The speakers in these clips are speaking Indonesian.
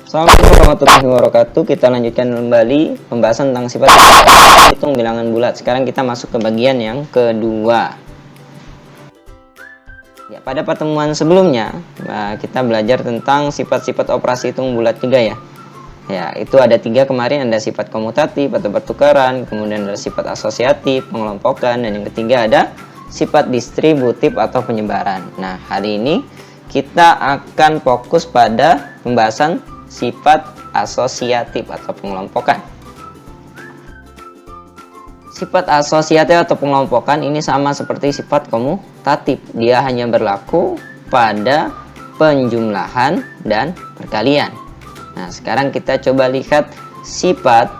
Assalamualaikum warahmatullahi wabarakatuh. Kita lanjutkan kembali pembahasan tentang sifat hitung bilangan bulat. Sekarang kita masuk ke bagian yang kedua. Ya, pada pertemuan sebelumnya kita belajar tentang sifat-sifat operasi hitung bulat juga ya. Ya, itu ada 3 kemarin, ada sifat komutatif atau pertukaran, kemudian ada sifat asosiatif, pengelompokan, dan yang ketiga ada sifat distributif atau penyebaran. Nah, hari ini kita akan fokus pada pembahasan sifat asosiatif atau pengelompokan. Sifat asosiatif atau pengelompokan ini sama seperti sifat komutatif. Dia hanya berlaku pada penjumlahan dan perkalian. Nah, sekarang kita coba lihat sifat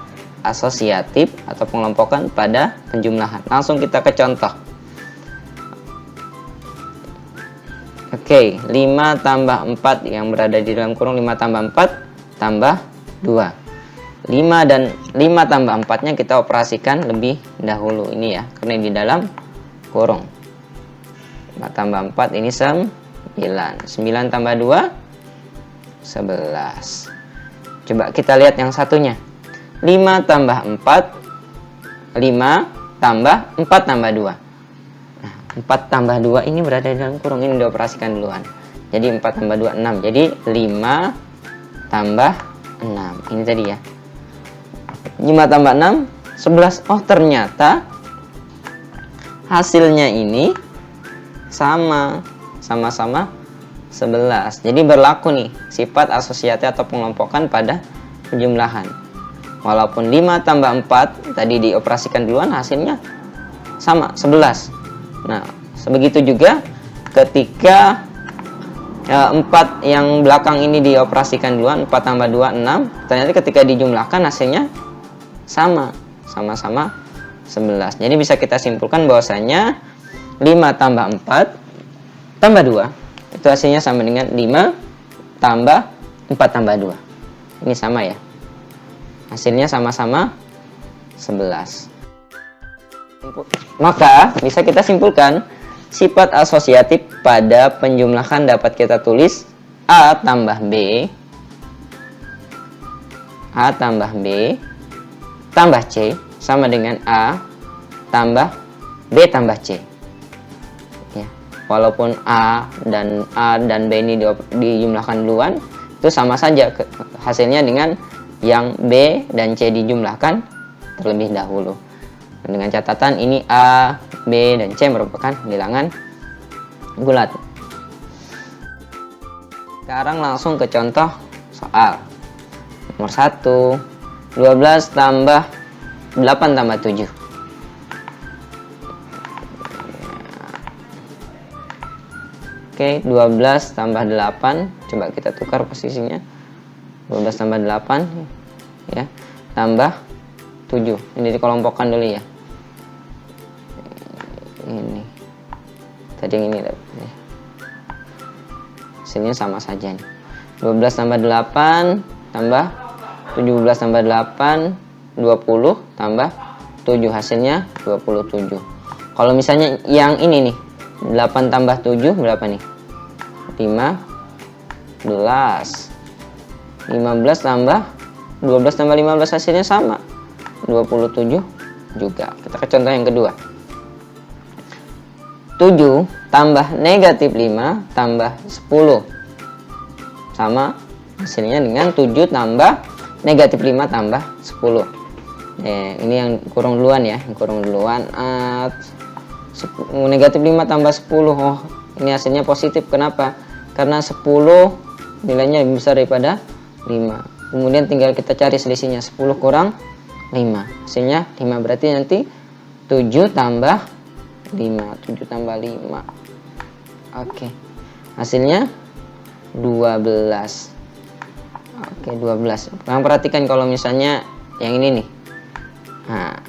asosiatif atau pengelompokan pada penjumlahan. Langsung kita ke contoh. Oke, 5 tambah 4 yang berada di dalam kurung 5 tambah 4 tambah 2. 5 dan 5 tambah 4-nya kita operasikan lebih dahulu ini ya, karena di dalam kurung. 5 tambah 4 ini 9. 9 tambah 2 11. Coba kita lihat yang satunya. 5 tambah 4 5 tambah 4 tambah 2. 4 tambah 2 ini berada di dalam kurung, ini dioperasikan duluan. Jadi 4 tambah 2 6. Jadi 5 tambah 6. Ini tadi ya. 5 tambah 6 11. Oh, ternyata hasilnya ini sama-sama 11. Jadi berlaku nih sifat asosiatif atau pengelompokan pada penjumlahan. Walaupun 5 tambah 4 tadi dioperasikan duluan, hasilnya sama 11. Nah, sebegitu juga ketika 4 yang belakang ini dioperasikan duluan, 4 tambah 2 6. Ternyata ketika dijumlahkan hasilnya sama-sama 11. Jadi bisa kita simpulkan bahwasanya 5 tambah 4 tambah 2 itu hasilnya sama dengan 5 tambah 4 tambah 2. Ini sama ya. Hasilnya sama-sama 11. Maka bisa kita simpulkan sifat asosiatif pada penjumlahan dapat kita tulis A tambah B tambah C sama dengan A tambah B tambah C ya. Walaupun A dan B ini dijumlahkan duluan, itu sama saja hasilnya dengan yang B dan C dijumlahkan terlebih dahulu. Dengan catatan ini A, B, dan C merupakan bilangan bulat. Sekarang langsung ke contoh soal. Nomor 1, 12 tambah 8 tambah 7. Oke, 12 tambah 8. Coba kita tukar posisinya. 12 tambah 8 ya, tambah 7. Ini dikelompokkan dulu ya. Ini tadi yang ini hasilnya sama saja nih. 12 tambah 8 tambah 17 tambah 8 20 tambah 7, hasilnya 27. Kalau misalnya yang ini nih 8 tambah 7 berapa nih? 15 tambah 12 tambah 15 hasilnya sama 27 juga. Kita ke contoh yang kedua. 7 tambah negatif 5 tambah 10 sama hasilnya dengan 7 tambah negatif 5 tambah 10. Ini yang kurung duluan ya, yang kurung duluan. Negatif 5 tambah 10. Oh, ini hasilnya positif. Kenapa? Karena 10 nilainya lebih besar daripada 5. Kemudian tinggal kita cari selisihnya. 10 kurang 5, hasilnya 5. Berarti nanti 7 tambah 5, 7 tambah 5. Oke. Hasilnya 12. Oke, 12. Kalian perhatikan kalau misalnya yang ini nih. Nah,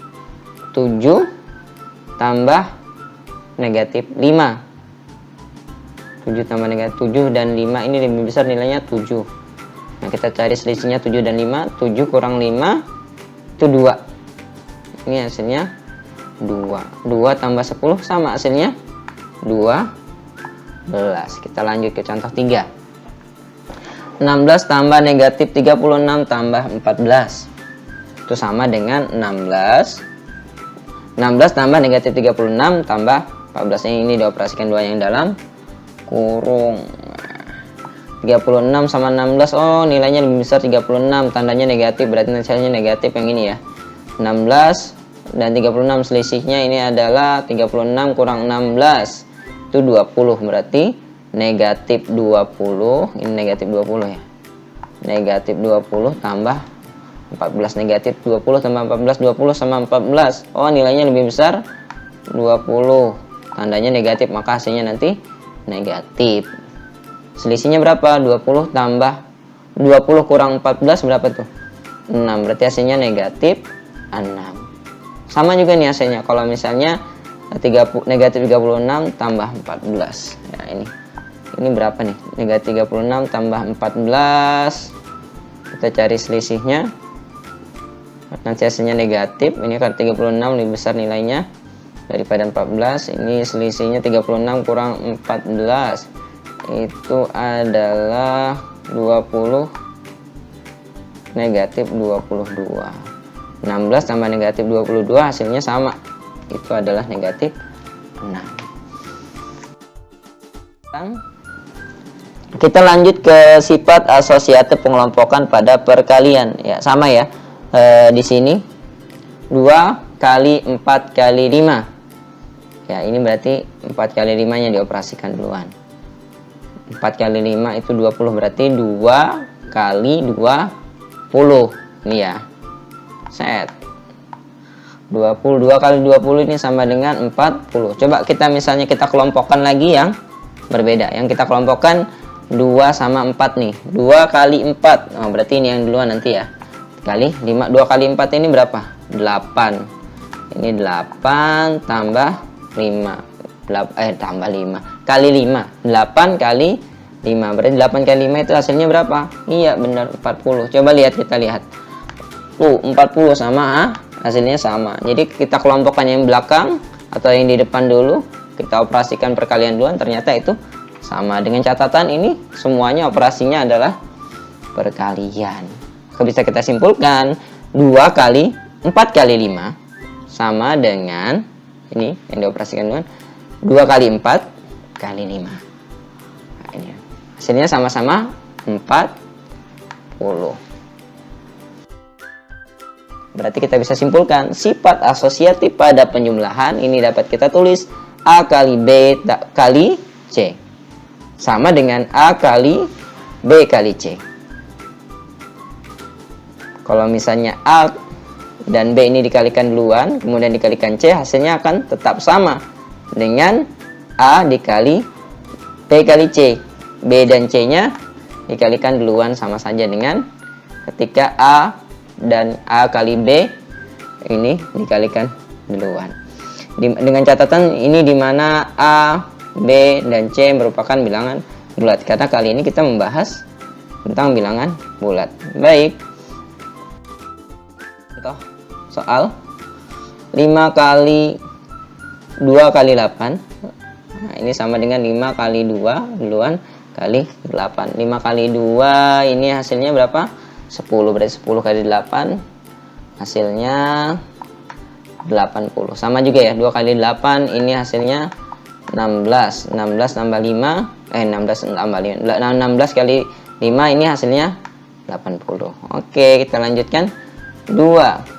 7 tambah negatif 5. 7 tambah negatif 7 dan 5 ini lebih besar nilainya 7. Nah, kita cari selisihnya 7 dan 5. 7 kurang 5 itu 2. Ini hasilnya 2. 2 tambah 10 sama hasilnya 12. Kita lanjut ke contoh 3. 16 tambah negatif 36 tambah 14. Itu sama dengan 16 tambah negatif 36 tambah 14. Ini dioperasikan dua yang dalam kurung. 36 sama 16. Oh, nilainya lebih besar 36. Tandanya negatif, berarti nilainya negatif yang ini ya. 16 dan 36 selisihnya ini adalah 36 kurang 16. Itu 20, berarti negatif 20. Ini negatif 20 ya. Negatif 20 tambah 14. Negatif 20 tambah 14. 20 sama 14. Oh, nilainya lebih besar 20. Tandanya negatif, maka hasilnya nanti negatif. Selisihnya berapa? 20 tambah 20 kurang 14 berapa tuh? 6. Berarti hasilnya negatif 6. Sama juga nih hasilnya. Kalau misalnya negatif 36 tambah 14. Ya, ini berapa nih? Negatif 36 tambah 14. Kita cari selisihnya. Nanti hasilnya negatif. Ini kan 36 lebih besar nilainya daripada 14. Ini selisihnya 36 kurang 14. Itu adalah 20 negatif 22. 16 tambah negatif 22 hasilnya sama. Itu adalah negatif 6. Kita lanjut ke sifat asosiatif pengelompokan pada perkalian. Ya, sama ya. Di sini 2 kali 4 kali 5. Ya, ini berarti 4 kali 5 nya dioperasikan duluan. 4 kali 5 itu 20, berarti 2 kali 20. Ini ya. Set. 22 kali 20 ini sama dengan 40. Coba kita misalnya kita kelompokkan lagi yang berbeda. Yang kita kelompokkan 2 sama 4 nih. 2 kali 4. Oh, berarti ini yang duluan nanti ya. Kali 5. 2 kali 4 ini berapa? 8. Ini 8 tambah 5. Tambah 5 kali 5. 8 kali 5. Berarti 8 kali 5 itu hasilnya berapa? Iya benar 40. Coba lihat, kita lihat. 40 sama hasilnya sama. Jadi kita kelompokkan yang belakang atau yang di depan dulu. Kita operasikan perkalian duluan, ternyata itu sama. Dengan catatan ini semuanya operasinya adalah perkalian. Bisa kita simpulkan 2 kali 4 kali 5 sama dengan ini yang dioperasikan duluan 2 kali 4 kali 5. Nah, ini hasilnya sama-sama 40. Berarti kita bisa simpulkan sifat asosiatif pada penjumlahan ini dapat kita tulis A kali B kali C sama dengan A kali B kali C. Kalau misalnya A dan B ini dikalikan duluan, kemudian dikalikan C, hasilnya akan tetap sama dengan A dikali B kali C. B dan C nya dikalikan duluan, sama saja dengan ketika A dan A kali B ini dikalikan duluan. Dengan catatan ini dimana A, B, dan C merupakan bilangan bulat, karena kali ini kita membahas tentang bilangan bulat. Baik, contoh soal 5 kali 2 kali 8. Nah, ini sama dengan 5 kali 2 duluan kali 8. 5 kali 2 ini hasilnya berapa? 10. Berarti 10 kali 8 hasilnya 80. Sama juga ya, 2 kali 8 ini hasilnya 16. 16 tambah 5 16 tambah 5 16 kali 5 ini hasilnya 80. Oke, kita lanjutkan 2.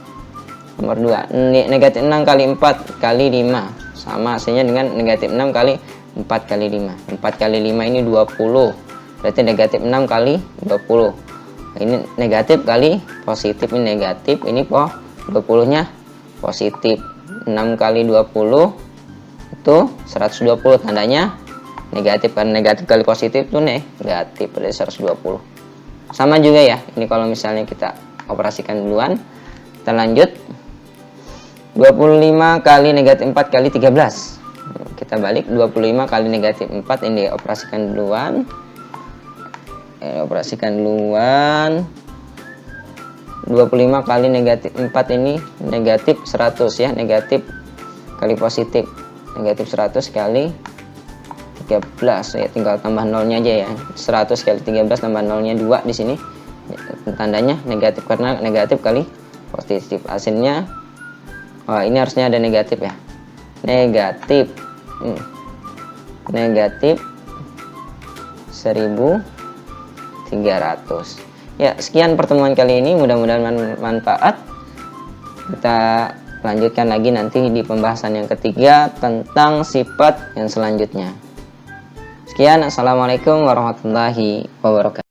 Nomor 2, negatif 6 kali 4 kali 5 sama hasilnya dengan negatif 6 kali 4 kali 5. 4 kali 5 ini 20. Berarti negatif 6 kali 20. Ini negatif kali positif, ini negatif, ini 20 nya positif. 6 kali 20 itu 120, tandanya negatif, karena negatif kali positif itu negatif, berarti 120. Sama juga ya, ini kalau misalnya kita operasikan duluan. Kita lanjut. 25 kali negatif 4 kali 13. Kita balik, 25 kali negatif 4 ini dioperasikan duluan. Operasikan duluan. 25 kali negatif 4 ini negatif 100 ya, negatif kali positif. Negatif 100 kali 13 ya, tinggal tambah nolnya aja ya. 100 kali 13 tambah nolnya 2 di sini. Tandanya negatif karena negatif kali positif. Hasilnya ini harusnya ada negatif ya. Negatif. Negatif 1300. Ya, sekian pertemuan kali ini, mudah-mudahan bermanfaat. Kita lanjutkan lagi nanti di pembahasan yang ketiga tentang sifat yang selanjutnya. Sekian, assalamualaikum warahmatullahi wabarakatuh.